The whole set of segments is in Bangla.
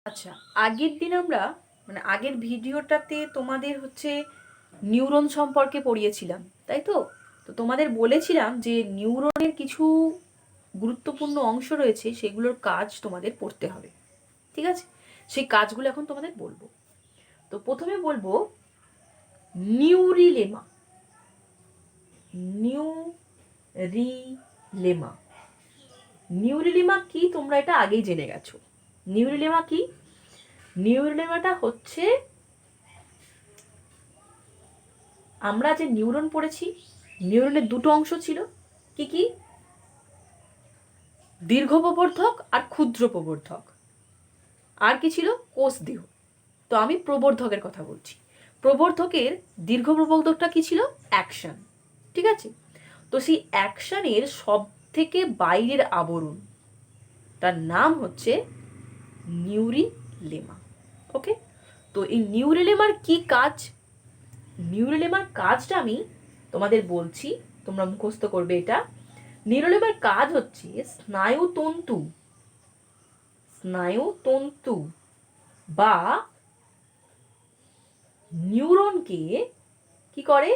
আচ্ছা, আগের দিন আমরা মানে আগের ভিডিওটাতে তোমাদের হচ্ছে নিউরন সম্পর্কে পড়িয়েছিলাম, তাই তো? তো তোমাদের বলেছিলাম যে নিউরনের কিছু গুরুত্বপূর্ণ অংশ রয়েছে, সেগুলোর কাজ তোমাদের পড়তে হবে। ঠিক আছে? সেই কাজগুলো এখন তোমাদের বলবো। তো প্রথমে বলবো নিউরিলেমা। নিউরিলেমা নিউরিলেমা কি তোমরা এটা আগেই জেনে গেছো। নিউরিলেমা কি? নিউরিলেমাটা হচ্ছে, আমরা যে নিউরন পড়েছি, নিউরনের দুটো অংশ ছিল। কি কি? দীর্ঘ প্রবর্ধক আর ক্ষুদ্র প্রবর্ধক। আর কি ছিল? কোষদেহ। তো আমি প্রবর্ধকের কথা বলছি। প্রবর্ধকের দীর্ঘ প্রবর্ধকটা কি ছিল? অ্যাকশন। ঠিক আছে? তো সেই অ্যাকশনের সব থেকে বাইরের আবরণ, তার নাম হচ্ছে নিউরিলেমা। ওকে? তো এই নিউরিলেমার কি কাজ? নিউরিলেমার কাজটা আমি তোমাদের বলছি, তোমরা মুখস্থ করবে এটা। নিউরিলেমার কাজ হচ্ছে স্নায়ুতন্তু বা নিউরনকে কি করে?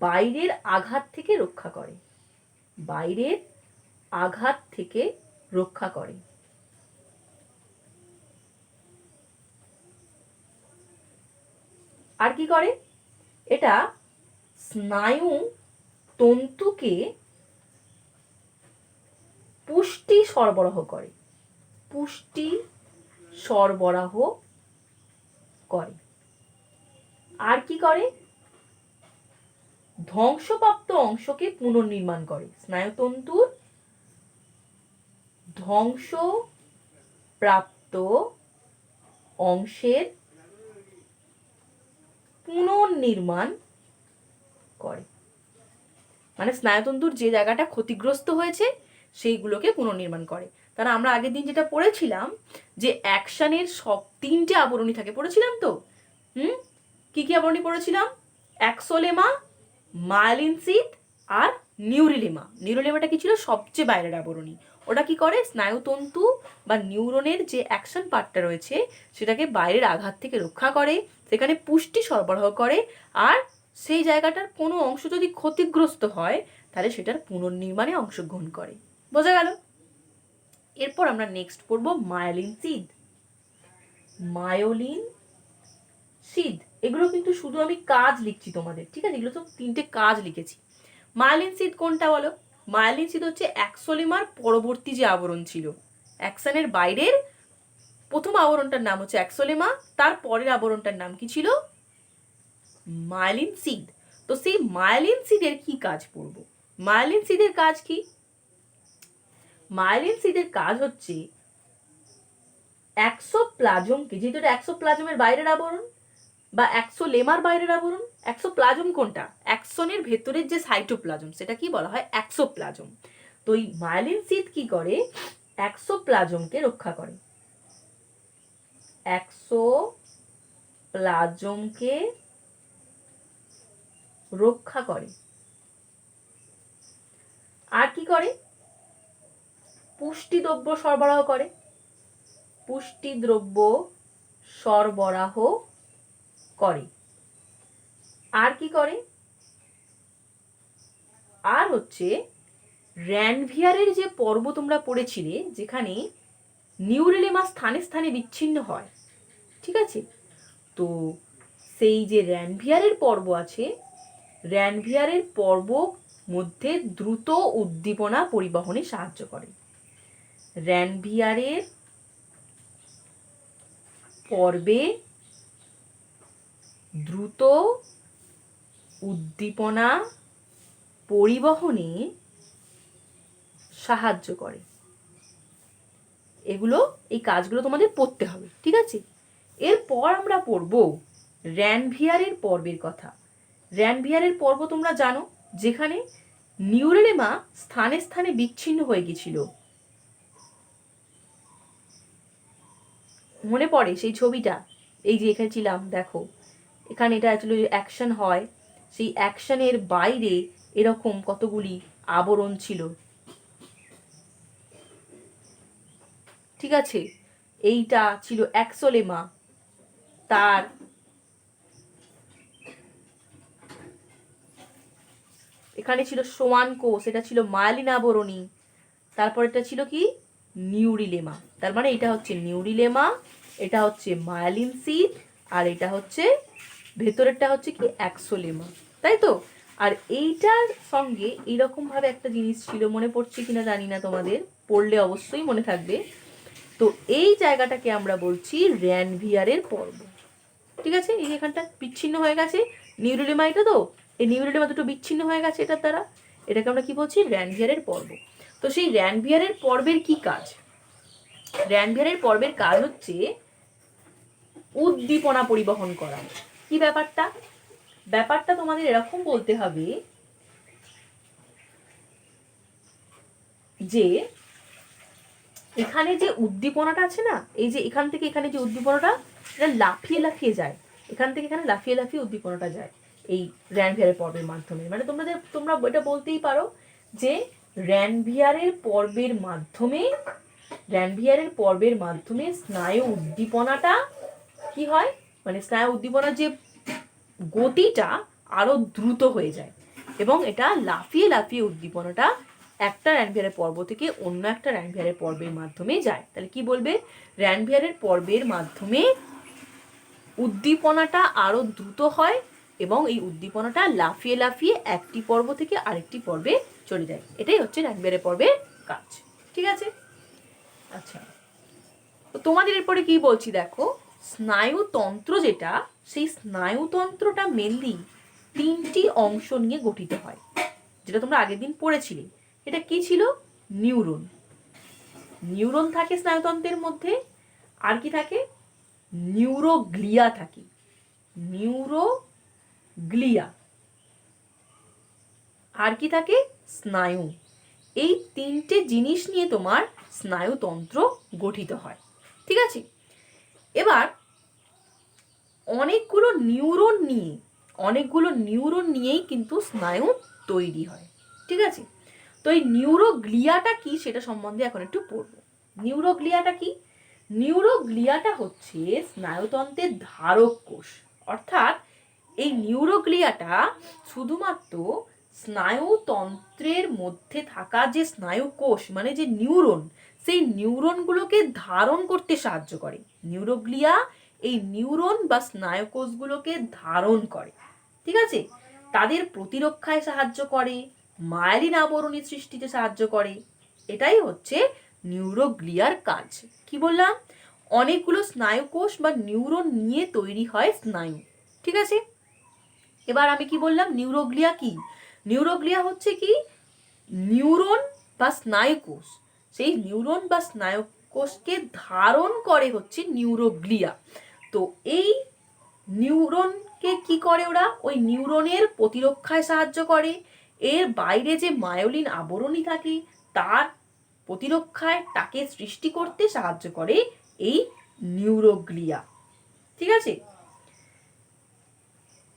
বাইরের আঘাত থেকে রক্ষা করে। বাইরের আঘাত থেকে রক্ষা করে। আর কি করে? এটা স্নায়ু তন্তুকে পুষ্টি সরবরাহ করে। পুষ্টি সরবরাহ করে। আর কি করে? ধ্বংসপ্রাপ্ত অংশকে পুনর্নির্মাণ করে। স্নায়ুতন্তুর ধ্বংসপ্রাপ্ত অংশের পুনর্নির্মাণ করে। মানে স্নায়ুতন্তুর যে জায়গাটা ক্ষতিগ্রস্ত হয়েছে সেইগুলোকে পুনর্নির্মাণ করে। তারা আমরা আগের দিন যেটা পড়েছিলাম যে অ্যাকশনের সব 3টে আবরণী থাকে, পড়েছিলাম তো। কি কি আবরণী পড়েছিলাম? অ্যাক্সোলেমা, মায়োলিন সিদ আর নিউরিলেমা। নিউরিলেমাটা কি ছিল? সবচেয়ে বাইরের আবরণী। ওটা কি করে? স্নায়ুতন্তু বা নিউরনের যে অ্যাকশন পার্টটা রয়েছে সেটাকে বাইরের আঘাত থেকে রক্ষা করে, সেখানে পুষ্টি সরবরাহ করে, আর সেই জায়গাটার কোনো অংশ যদি ক্ষতিগ্রস্ত হয় তাহলে সেটার পুনর্নির্মাণে অংশগ্রহণ করে। বোঝা গেল? এরপর আমরা নেক্সট পড়বো মায়োলিন সিদ। মায়োলিন সিদ, এগুলো কিন্তু শুধু আমি কাজ লিখছি তোমাদের, ঠিক আছে? এগুলো তো 3টে কাজ লিখেছি। মায়োলিন সিদ কোনটা বলো? মায়োলিন সিদ হচ্ছে অ্যাক্সোলেমার পরবর্তী যে আবরণ ছিল। অ্যাকশনের বাইরের প্রথম আবরণটার নাম হচ্ছে অ্যাক্সোলেমা, তার পরের আবরণটার নাম কি ছিল? মায়োলিন সিদ। তো সেই মায়োলিন সিদের কি কাজ পড়বো? মায়োলিন সিদের কাজ কি? মায়োলিন সিদের কাজ হচ্ছে অ্যাক্সোপ্লাজমকে, যেহেতু এটা অ্যাক্সোপ্লাজমের বাইরের আবরণ বা অ্যাক্সোলেমার বাইরের আবরণ। অ্যাক্সোপ্লাজম কোনটা? অ্যাক্সনের ভেতরের যে সাইটোপ্লাজম সেটা কি বলা হয়? অ্যাক্সোপ্লাজম। তো এই মায়োলিন সিদ কি করে? অ্যাক্সোপ্লাজমকে রক্ষা করে। অ্যাক্সোপ্লাজমকে রক্ষা করে। আর কি করে? পুষ্টি দ্রব্য সরবরাহ করে। পুষ্টি দ্রব্য সরবরাহ করে। আর কি করে? আর হচ্ছে র্যানভিয়ারের যে পর্ব তোমরা পড়েছিলে, যেখানে নিউরিলেমা স্থানে স্থানে বিচ্ছিন্ন হয়, ঠিক আছে? তো সেই যে র্যানভিয়ারের পর্ব আছে, র্যানভিয়ারের পর্ব মধ্যে দ্রুত উদ্দীপনা পরিবহনে সাহায্য করে। র্যানভিয়ারের পর্বে দ্রুত উদ্দীপনা পরিবহনে সাহায্য করে। এগুলো, এই কাজগুলো তোমাদের পড়তে হবে, ঠিক আছে? এরপর আমরা পড়ব র্যানভিয়ারের পর্বের কথা। র্যানভিয়ারের পর্ব তোমরা জানো, যেখানে নিউরিলেমা স্থানে স্থানে বিচ্ছিন্ন হয়ে গেছিল। মনে পড়ে সেই ছবিটা? এই যে এখানে ছিলাম, দেখো এখানে এটা অ্যাকচুয়ালি অ্যাকশন হয়, সেই অ্যাকশনের বাইরে এরকম কতগুলি আবরণ ছিল, ঠিক আছে? এইটা ছিল অ্যাক্সোলেমা, তার এখানে ছিল সোয়ান কোষ, এটা ছিল মায়ালিন আবরণী, তারপর এটা ছিল কি নিউরিলেমা। তার মানে এটা হচ্ছে নিউরিলেমা, এটা হচ্ছে মায়ালিন সিদ, আর এটা হচ্ছে ভেতরেরটা হচ্ছে কি অ্যাক্সোলেমা, তাই তো। আর এইটার সঙ্গে এইরকম ভাবে একটা জিনিস ছিল, মনে পড়ছে কিনা জানি না, তোমাদের পড়লে অবশ্যই মনে থাকবে। তো এই জায়গাটাকে আমরা বলছি র্যানভিয়ারের পর্ব, ঠিক আছে। এই এখানটা বিচ্ছিন্ন হয়ে গেছে নিউরিলেমা, এটা তো এই নিউরিলেমা দুটো বিচ্ছিন্ন হয়ে গেছে এটার দ্বারা, এটাকে আমরা কি বলছি র্যানভিয়ারের পর্ব। তো সেই র্যানভিয়ারের পর্বের কি কাজ? র্যানভিয়ারের পর্বের কাজ হচ্ছে উদ্দীপনা পরিবহন করা। কি ব্যাপারটা? ব্যাপারটা তোমাদের এরকম বলতে হবে যে এখানে যে উদ্দীপনাটা আছে না, এই যে এখান থেকে এখানে যে উদ্দীপনাটা, এটা লাফিয়ে লাফিয়ে যায়, এখান থেকে এখানে লাফিয়ে লাফিয়ে উদ্দীপনাটা যায় এই র্যানভিয়ারের পর্বের মাধ্যমে। মানে তোমরা এটা বলতেই পারো যে র্যানভিয়ারের পর্বের মাধ্যমে স্নায়ু উদ্দীপনাটা কি হয়, মানে স্নায়ু উদ্দীপনার যে গতিটা আরো দ্রুত হয়ে যায়, এবং এটা লাফিয়ে লাফিয়ে উদ্দীপনাটা একটা র্যানভিয়ারের পর্ব থেকে অন্য একটা র্যানভিয়ারের পর্বের মাধ্যমে যায়। তাহলে কি বলবে? র্যানভিয়ারের পর্বের মাধ্যমে উদ্দীপনাটা আরো দ্রুত হয় এবং এই উদ্দীপনাটা লাফিয়ে লাফিয়ে একটি পর্ব থেকে আরেকটি পর্বে চলে যায়। এটাই হচ্ছে র্যানভিয়ারের পর্বের কাজ, ঠিক আছে। আচ্ছা, তো তোমাদের এরপরে কি বলছি দেখো, স্নায়ুতন্ত্র যেটা, সেই স্নায়ুতন্ত্রটা মেনলি তিনটি অংশ নিয়ে গঠিত হয়, যেটা তোমরা আগের দিন পড়েছিলে। এটা কি ছিল? নিউরন। নিউরন থাকে স্নায়ুতন্ত্রের মধ্যে। আর কি থাকে? নিউরোগ্লিয়া থাকে। নিউরোগ্লিয়া। আর কি থাকে? স্নায়ু। এই তিনটে জিনিস নিয়ে তোমার স্নায়ুতন্ত্র গঠিত হয়, ঠিক আছে। এবার অনেকগুলো নিউরন নিয়েই কিন্তু স্নায়ু তৈরি হয়, ঠিক আছে। তো এই নিউরোগ্লিয়াটা কি সেটা সম্বন্ধে এখন একটু পড়বো। নিউরোগ্লিয়াটা কি? নিউরোগ্লিয়াটা হচ্ছে স্নায়ুতন্ত্রের ধারক কোষ। অর্থাৎ এই নিউরোগ্লিয়াটা শুধুমাত্র স্নায়ুতন্ত্রের মধ্যে থাকা যে স্নায়ু কোষ, মানে যে নিউরন, সেই নিউরনগুলোকে ধারণ করতে সাহায্য করে। নিউরোগ্লিয়া এই নিউরন বা স্নায়ু কোষগুলোকে ধারণ করে, ঠিক আছে। তাদের প্রতিরক্ষায় সাহায্য করে, মায়েলিন আবরণী সৃষ্টিতে সাহায্য করে। এটাই হচ্ছে নিউরোগ্লিয়ার কাজ। কি বললাম? অনেকগুলো স্নায়ু কোষ বা নিউরন নিয়ে তৈরি হয় স্নায়ু, ঠিক আছে। এবার আমি কি বললাম? নিউরোগ্লিয়া কি? নিউরোগ্লিয়া হচ্ছে কি নিউরন বা স্নায়ু কোষ, সেই নিউরন বা স্নায়ু কোষকে ধারণ করে হচ্ছে নিউরোগ্লিয়া। তো এই নিউরনকে কি করে ওরা? ওই নিউরনের প্রতিরক্ষায় সাহায্য করে। এর বাইরে যে মায়োলিন আবরণী থাকে তার প্রতিরক্ষায়, তাকে সৃষ্টি করতে সাহায্য করে এই নিউরোগ্লিয়া, ঠিক আছে।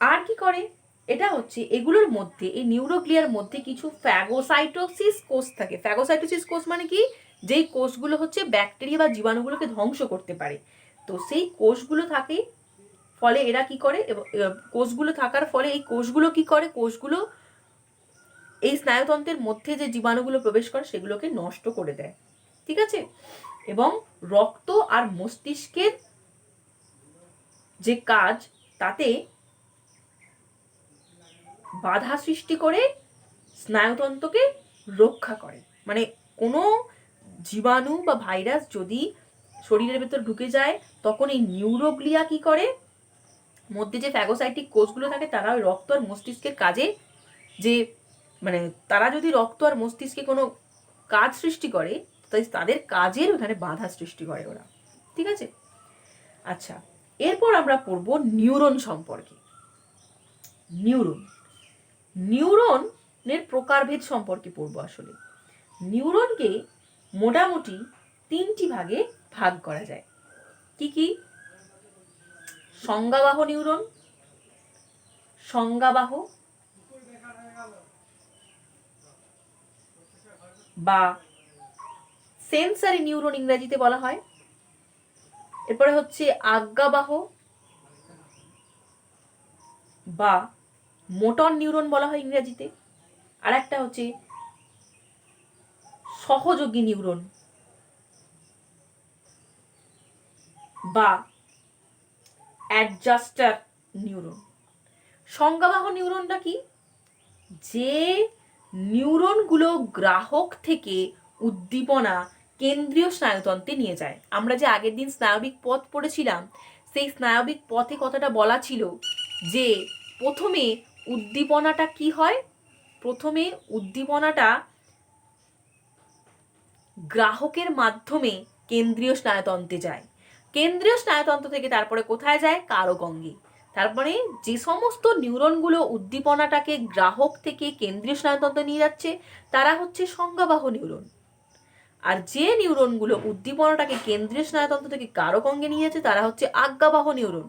আর কি করে? এটা হচ্ছে এগুলোর মধ্যে, এই নিউরোগ্লিয়ার মধ্যে কিছু ফ্যাগোসাইটোসিস কোষ থাকে। ফ্যাগোসাইটোসিস কোষ মানে কি? যেই কোষগুলো হচ্ছে ব্যাকটেরিয়া বা জীবাণুগুলোকে ধ্বংস করতে পারে। তো সেই কোষগুলো থাকে, ফলে এরা কি করে, কোষগুলো থাকার ফলে এই কোষগুলো কি করে, কোষগুলো এই স্নায়ুতন্ত্রের মধ্যে যে জীবাণুগুলো প্রবেশ করে সেগুলোকে নষ্ট করে দেয়, ঠিক আছে। এবং রক্ত আর মস্তিষ্কের যে কাজ, তাতে বাধা সৃষ্টি করে স্নায়ুতন্ত্রকে রক্ষা করে। মানে কোনো জীবাণু বা ভাইরাস যদি শরীরের ভেতর ঢুকে যায়, তখন এই নিউরোগ্লিয়া কি করে, মধ্যে যে ফ্যাগোসাইটিক কোষগুলো থাকে তারা ওই রক্ত আর মস্তিষ্কের কাজে, যে মানে তারা যদি রক্ত আর মস্তিষ্কে কোনো কাজ সৃষ্টি করে, তাই তাদের কাজের ওখানে বাধা সৃষ্টি করে ওরা, ঠিক আছে। আচ্ছা, এরপর আমরা পড়বো নিউরন সম্পর্কে। নিউরনের প্রকারভেদ সম্পর্কে পড়বো। আসলে নিউরনকে মোটামুটি তিনটি ভাগে ভাগ করা যায়। কি কি? সংজ্ঞাবাহ নিউরন, সংজ্ঞাবাহ বা সেন্সারি নিউরন ইংরেজিতে বলা হয়, এরপরে হচ্ছে আজ্ঞাবাহ বা মোটর নিউরন বলা হয় ইংরেজিতে। আর একটা হচ্ছে সহযোগী নিউরন বা অ্যাডজাস্টার নিউরন। সংজ্ঞাবাহ নিউরনটা কি? যে নিউরনগুলো গ্রাহক থেকে উদ্দীপনা কেন্দ্রীয় স্নায়ুতন্ত্রে নিয়ে যায়। আমরা যে আগের দিন স্নায়বিক পথ পড়েছিলাম, সেই স্নায়বিক পথে কথাটা বলা ছিল যে প্রথমে উদ্দীপনাটা কি হয়, প্রথমে উদ্দীপনাটা গ্রাহকের মাধ্যমে কেন্দ্রীয় স্নায়ুতন্ত্রে যায়, কেন্দ্রীয় স্নায়ুতন্ত্র থেকে তারপরে কোথায় যায়, কারক অঙ্গে। তারপরে যে সমস্ত নিউরনগুলো উদ্দীপনাটাকে গ্রাহক থেকে কেন্দ্রীয় স্নায়ুতন্ত্রে নিয়ে যাচ্ছে তারা হচ্ছে সংজ্ঞাবাহ নিউরন। আর যে নিউরনগুলো উদ্দীপনাটাকে কেন্দ্রীয় স্নায়ুতন্ত্র থেকে কারক অঙ্গে নিয়ে যাচ্ছে তারা হচ্ছে আজ্ঞাবাহ নিউরন।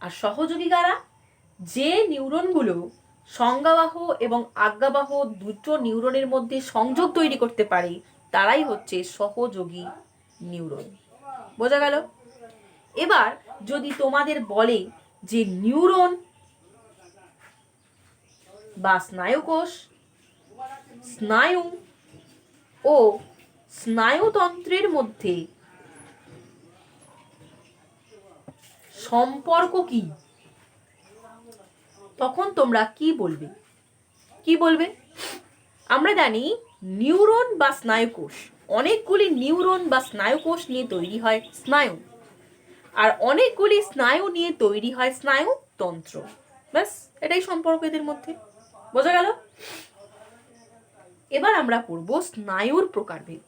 আর সহযোগী কারা? যে নিউরনগুলো সংজ্ঞাবাহ এবং আজ্ঞাবাহ দুটো নিউরনের মধ্যে সংযোগ তৈরি করতে পারে তারাই হচ্ছে সহযোগী নিউরন। বোঝা গেল? এবার যদি তোমাদের বলে যে নিউরন বা স্নায়ুকোষ, স্নায়ু ও স্নায়ুতন্ত্রের মধ্যে সম্পর্ক কি, তখন তোমরা কি বলবে? কি বলবে? আমরা জানি নিউরন বা স্নায়ুকোষ, অনেকগুলি নিউরন বা স্নায়ুকোষ নিয়ে তৈরি হয় স্নায়ু, আর অনেকগুলি স্নায়ু নিয়ে তৈরি হয় স্নায়ুতন্ত্র। ব্যাস, এটাই সম্পর্ক এদের মধ্যে। বোঝা গেল? এবার আমরা পড়ব স্নায়ুর প্রকারভেদ।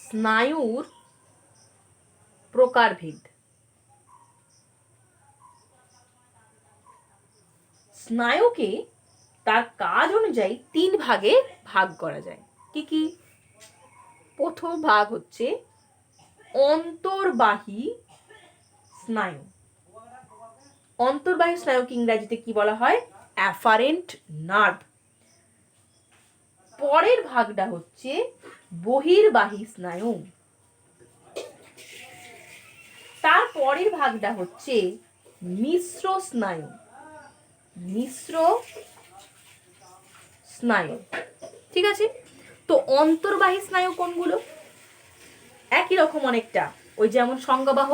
স্নায়ুর প্রকারভেদ। স্নায়ুকে তার কাজ অনুযায়ী 3 ভাগে ভাগ করা যায়। কি কি? প্রথম ভাগ হচ্ছে অন্তর্বাহী স্নায়ু। অন্তর্বাহী স্নায়ুকে ইংরেজিতে কি বলা হয়? Afferent nerve. পরের ভাগটা হচ্ছে বহির্বাহী স্নায়ু। তার পরের ভাগটা হচ্ছে মিশ্র স্নায়ু। মিশ্র স্নায়ু। ঠিক আছে? তো অন্তর্বাহী স্নায়ু কোনগুলো? একই রকম অনেকটা, ওই যেমন সংজ্ঞাবাহ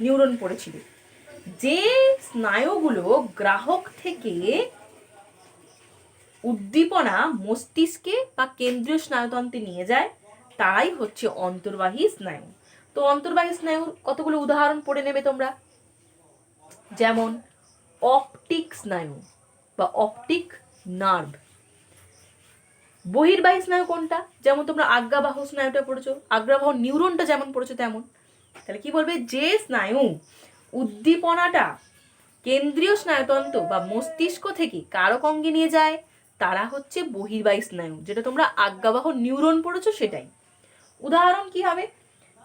নিউরন পড়েছিল, যে স্নায়ুগুলো গ্রাহক থেকে উদ্দীপনা মস্তিষ্কে বা কেন্দ্রীয় স্নায়ুতন্ত্রে নিয়ে যায় তারাই হচ্ছে অন্তর্বাহী স্নায়ু। তো অন্তর্বাহী স্নায়ুর কতগুলো উদাহরণ পড়ে নেবে তোমরা। যেমন অপটিক স্নায়ু বা অপটিক নার্ভ। বহির্বাহী স্নায়ু কোনটা? যেমন তোমরা আজ্ঞাবাহ স্নায়ুটা পড়েছো, আজ্ঞাবাহ নিউরনটা যেমন পড়েছো তেমন। তাহলে কি বলবে? যে স্নায়ু উদ্দীপনাটা কেন্দ্রীয় স্নায়ুতন্ত্র বা মস্তিষ্ক থেকে কারক অঙ্গে নিয়ে যায় তারা হচ্ছে বহির্বাহী স্নায়ু। যেটা তোমরা আজ্ঞাবাহ নিউরন পড়েছো সেটাই। উদাহরণ কি হবে?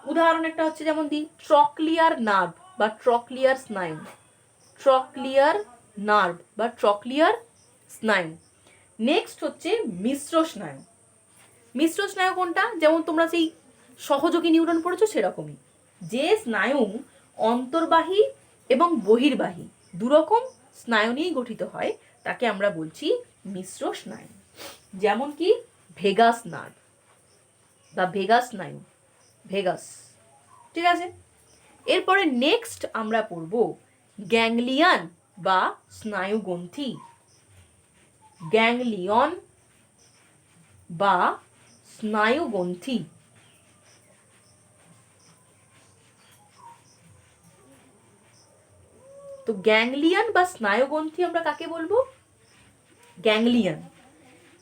উদাহরণ একটা হচ্ছে যেমন দি ট্রক্লিয়ার নার্ভ বা ট্রক্লিয়ার স্নায়ু। ট্রক্লিয়ার নার্ভ বা ট্রক্লিয়ার স্নায়ু। নেক্সট হচ্ছে মিশ্র স্নায়ু। মিশ্র স্নায়ু কোনটা? যেমন তোমরা সেই সহযোগী নিউরন পড়েছো সেরকমই। যে স্নায়ু অন্তর্বাহী এবং বহির্বাহী দুরকম স্নায়ু নিয়েই গঠিত হয় তাকে আমরা বলছি মিশ্র স্নায়ু। যেমন কি ভেগাস নার্ভ বা ভেগাস স্নায়ু, ভেগাস। ঠিক আছে? এরপরে নেক্সট আমরা পড়ব গ্যাংলিয়ন বা স্নায়ুগ্রন্থি। গ্যাংলিয়ন বা স্নায়ুগ্রন্থি। তো গ্যাংলিয়ন বা স্নায়ুগ্রন্থি আমরা কাকে বলবো? গ্যাংলিয়ন।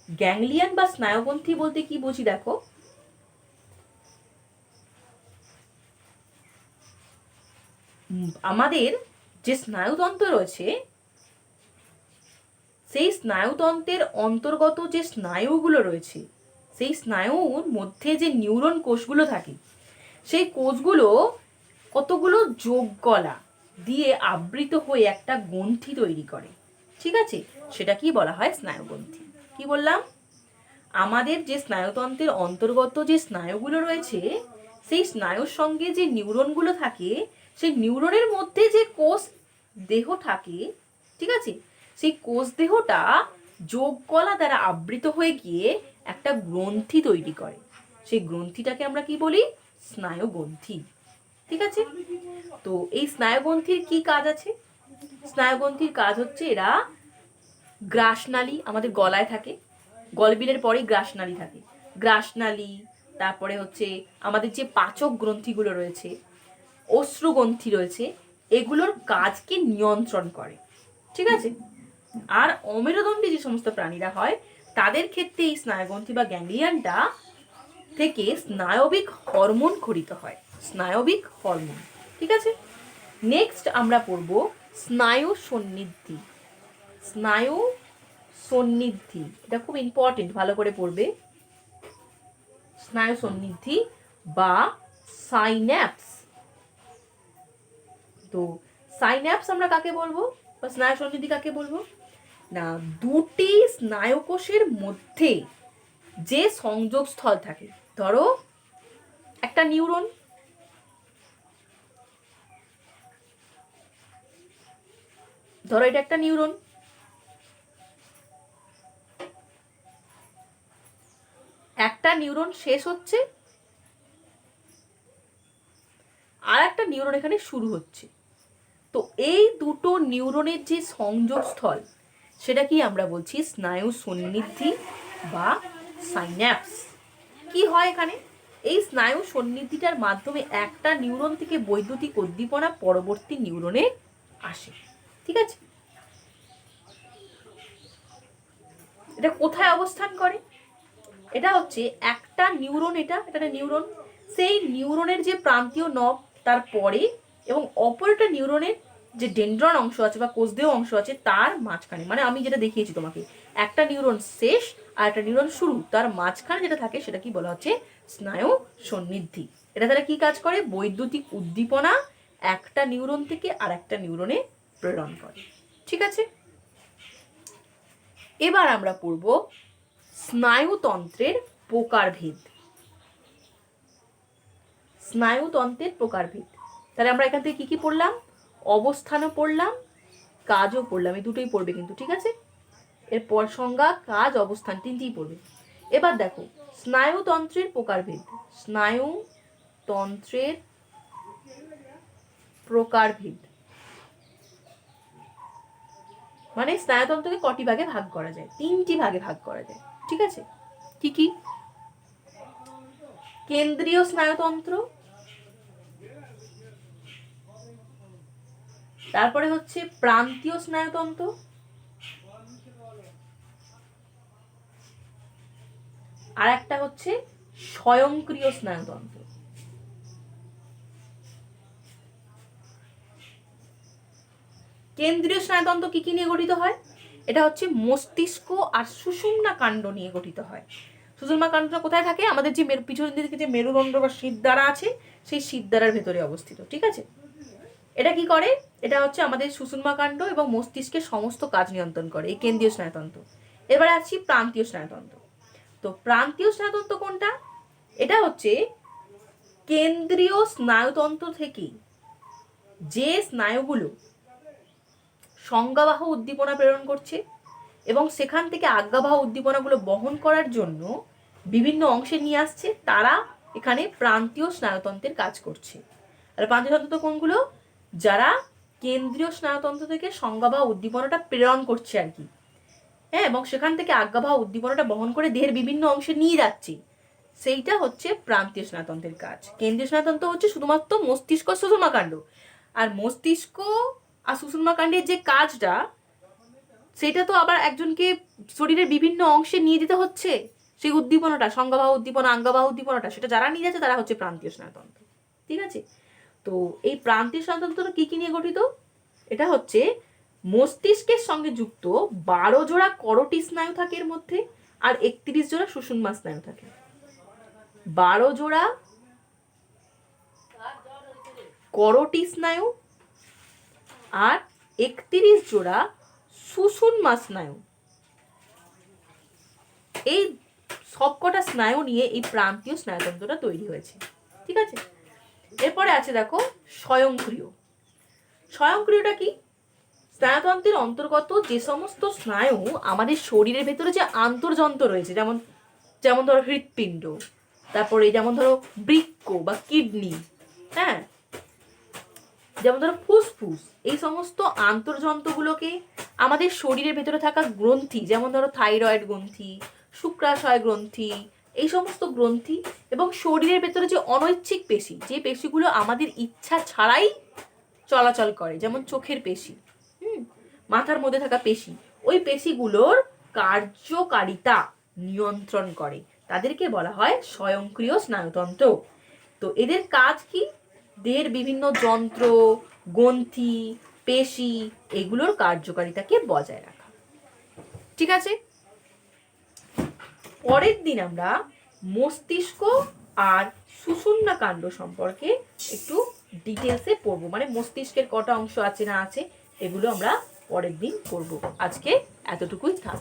গ্যাংলিয়ন বা স্নায়ুগ্রন্থি বলতে কি বুঝি দেখো। আমাদের যে স্নায়ুতন্ত্র রয়েছে সেই স্নায়ুতন্ত্রের অন্তর্গত যে স্নায়ুগুলো রয়েছে সেই স্নায়ুর মধ্যে যে নিউরন কোষগুলো থাকে সেই কোষগুলো কতগুলো যোগকলা দিয়ে আবৃত হয়ে একটা গ্রন্থি তৈরি করে। ঠিক আছে? সেটা কি বলা হয়? স্নায়ুগ্রন্থি। কি বললাম? আমাদের যে স্নায়ুতন্ত্রের অন্তর্গত যে স্নায়ুগুলো রয়েছে, সেই স্নায়ুর সঙ্গে যে নিউরনগুলো থাকে, সেই নিউরনের মধ্যে যে কোষ দেহ থাকে, ঠিক আছে, সেই কোষ দেহটা যোগ কলা দ্বারা আবৃত হয়ে গিয়ে একটা গ্রন্থি তৈরি করে। সেই গ্রন্থিটাকে আমরা কি বলি? স্নায়ুগ্রন্থি। ঠিক আছে, তো এই স্নায়ুগ্রন্থির কি কাজ আছে? স্নায়ুগ্রন্থির কাজ হচ্ছে, এরা গ্রাসনালী আমাদের গলায় থাকে, গলবিলের পরেই গ্রাসনালী থাকে। গ্রাসনালী, তারপরে হচ্ছে আমাদের যে পাচক গ্রন্থিগুলো রয়েছে, অশ্রুগ্রন্থি রয়েছে, এগুলোর কাজকে নিয়ন্ত্রণ করে। ঠিক আছে, আর অমেরুদণ্ডী যে সমস্ত প্রাণীরা হয়, তাদের ক্ষেত্রে এই স্নায়ুগ্রন্থি বা গ্যাংলিয়নটা থেকে স্নায়বিক হরমোন খরিত হয়। স্নায়বিক হরমোন। ঠিক আছে, নেক্সট আমরা পড়ব স্নায়ু সন্নিধি। স্নায়ু সন্নিধি, এটা খুব ইম্পর্টেন্ট, ভালো করে পড়বে। স্নায়ু সন্নিধি বা সাইন্যাপস। তো সাইন্যাপস আমরা কাকে বলবো, বা স্নায়ু সন্নিধি কাকে বলবো? না, দুটি স্নায়ুকোষের মধ্যে যে সংযোগ স্থল থাকে, ধরো একটা নিউরন, ধরো এটা একটা নিউরন, একটা নিউরন শেষ হচ্ছে, আর একটা নিউরন এখানে শুরু হচ্ছে। তো এই দুটো নিউরনের যে সংযোগস্থল, সেটা কি আমরা বলছি? স্নায়ু সন্নিধি বা সাইন্যাপস। কি হয় এখানে? এই স্নায়ু সন্নিধিটার মাধ্যমে একটা নিউরন থেকে বৈদ্যুতিক উদ্দীপনা পরবর্তী নিউরনে আসে। ঠিক আছে, এটা কোথায় অবস্থান করে? এটা হচ্ছে একটা নিউরন, এটা একটা নিউরন, সেই নিউরনের যে প্রান্তীয় নব তার পরে, এবং অপর একটা নিউরনের যে ডেন্ড্রন অংশ আছে বা কোষদেহ অংশ আছে তার মাঝখানে, মানে আমি যেটা দেখিয়েছি তোমাকে, একটা নিউরন শেষ আর একটা নিউরন শুরু, তার মাঝখানে যেটা থাকে সেটা কি বলা হচ্ছে? স্নায়ু সন্নিধি। এটা তাহলে কি কাজ করে? বৈদ্যুতিক উদ্দীপনা একটা নিউরন থেকে আর একটা নিউরনে প্রেরণ করে। ঠিক আছে, এবার আমরা পড়ব স্নায়ুতন্ত্রের প্রকারভেদ। স্নায়ুতন্ত্রের প্রকারভেদ, তাহলে আমরা এখান থেকে কি কি পড়লাম? অবস্থানও পড়লাম, কাজও পড়লাম, এই দুটোই পড়বে কিন্তু। ঠিক আছে, এরপর সংজ্ঞা, কাজ, অবস্থান, তিনটিই পড়বে। এবার দেখো স্নায়ুতন্ত্রের প্রকারভেদ। স্নায়ুতন্ত্রের প্রকারভেদ মানে স্নায়ুতন্ত্রকে কটি ভাগে ভাগ করা যায়? তিনটি ভাগে ভাগ করা যায়। ঠিক আছে, কি কি? কেন্দ্রীয় স্নায়ুতন্ত্র, তারপরে হচ্ছে প্রান্তীয় স্নায়ুতন্ত্র, আর একটা হচ্ছে স্বয়ংক্রিয় স্নায়ুতন্ত্র। কেন্দ্রীয় স্নায়ুতন্ত্র কি কি নিয়ে গঠিত হয়? এটা হচ্ছে মস্তিষ্ক আর সুষুম্না কাণ্ড নিয়ে গঠিত হয়। সুষুম্না কাণ্ডটা কোথায় থাকে? আমাদের যে পিছনের দিকে যে মেরুদণ্ড বা শিরদাঁড়া আছে, সেই শিরদাঁড়ার ভেতরে অবস্থিত। ঠিক আছে, এটা কি করে? এটা হচ্ছে আমাদের সুষুম্না কাণ্ড এবং মস্তিষ্কের সমস্ত কাজ নিয়ন্ত্রণ করে, এই কেন্দ্রীয় স্নায়ুতন্ত্র। এবারে আসছি প্রান্তীয় স্নায়ুতন্ত্র। তো প্রান্তীয় স্নায়ুতন্ত্র কোনটা? এটা হচ্ছে কেন্দ্রীয় স্নায়ুতন্ত্র থেকে যে স্নায়ুগুলো সংজ্ঞাবাহ উদ্দীপনা প্রেরণ করছে এবং সেখান থেকে আজ্ঞাবাহ উদ্দীপনাগুলো বহন করার জন্য বিভিন্ন অংশে নিয়ে আসছে, তারা এখানে প্রান্তীয় স্নায়ুতন্ত্রের কাজ করছে। আর প্রান্তীয় স্নায়ুতন্ত্র কোনগুলো? যারা কেন্দ্রীয় স্নায়ুতন্ত্র থেকে সংজ্ঞাবাহ উদ্দীপনাটা প্রেরণ করছে আর কি, হ্যাঁ, এবং সেখান থেকে আজ্ঞাবাহ উদ্দীপনাটা বহন করে দেহের বিভিন্ন অংশে নিয়ে যাচ্ছে, সেইটা হচ্ছে প্রান্তীয় স্নায়ুতন্ত্রের কাজ। কেন্দ্রীয় স্নায়ুতন্ত্র হচ্ছে শুধুমাত্র মস্তিষ্ক সুষুম্না কাণ্ড, আর মস্তিষ্ক আর সুষুম্না কাণ্ডের যে কাজটা, সেটা তো আবার একজনকে শরীরের বিভিন্ন অংশে নিয়ে যেতে হচ্ছে, সেই উদ্দীপনাটা, সংজ্ঞাবাহ উদ্দীপনা, আজ্ঞাবাহ উদ্দীপনাটা, সেটা যারা নিয়ে যাচ্ছে তারা হচ্ছে প্রান্তীয় স্নায়ুতন্ত্র। ঠিক আছে, তো এই প্রান্তীয় স্নায়ুতন্ত্র কি কি নিয়ে গঠিত? এটা হচ্ছে মস্তিষ্কের সঙ্গে যুক্ত 12 জোড়া করোটি স্নায়ু থাকে এর মধ্যে, আর 31 জোড়া সুষুম্না স্নায়ু থাকে। 12 জোড়া করোটি স্নায়ু আর 31 জোড়া সুষুম্না স্নায়ু। এই সবকটা স্নায়ু নিয়ে এই প্রান্তীয় স্নায়ুতন্ত্রটা তৈরি হয়েছে। ঠিক আছে, এরপরে আছে দেখো স্বয়ংক্রিয়। স্বয়ংক্রিয়টা কি? স্নায়ুতন্ত্রের অন্তর্গত যে সমস্ত স্নায়ু আমাদের শরীরের ভেতরে যে আন্তর্যন্ত্র রয়েছে, যেমন যেমন ধরো হৃৎপিণ্ড, তারপরে যেমন ধরো বৃক্ক বা কিডনি, হ্যাঁ, যেমন ধরো ফুসফুস, এই সমস্ত আন্তর্যন্ত্রগুলোকে আমাদের শরীরের ভেতরে থাকা গ্রন্থি, যেমন ধরো থাইরয়েড গ্রন্থি, শুক্রাশয় গ্রন্থি, এই সমস্ত গ্রন্থি, এবং শরীরের ভেতরে যে অনৈচ্ছিক পেশি, যে পেশিগুলো আমাদের ইচ্ছা ছাড়াই চলাচল করে, যেমন চোখের পেশি, মাথার মধ্যে থাকা পেশি, ওই পেশিগুলোর কার্যকারিতা নিয়ন্ত্রণ করে, তাদেরকে বলা হয় স্বয়ংক্রিয় স্নায়ুতন্ত্র। তো এদের কাজ কি? দেহের বিভিন্ন যন্ত্র, গ্রন্থি, পেশি, এগুলোর কার্যকারিতাকে বজায় রাখা। ঠিক আছে, পরের দিন আমরা মস্তিষ্ক আর সুষুম্না কাণ্ড সম্পর্কে একটু ডিটেলসে পড়বো, মানে মস্তিষ্কের কটা অংশ আছে না আছে এগুলো আমরা পরের দিন পড়বো। আজকে এতটুকুই থাক।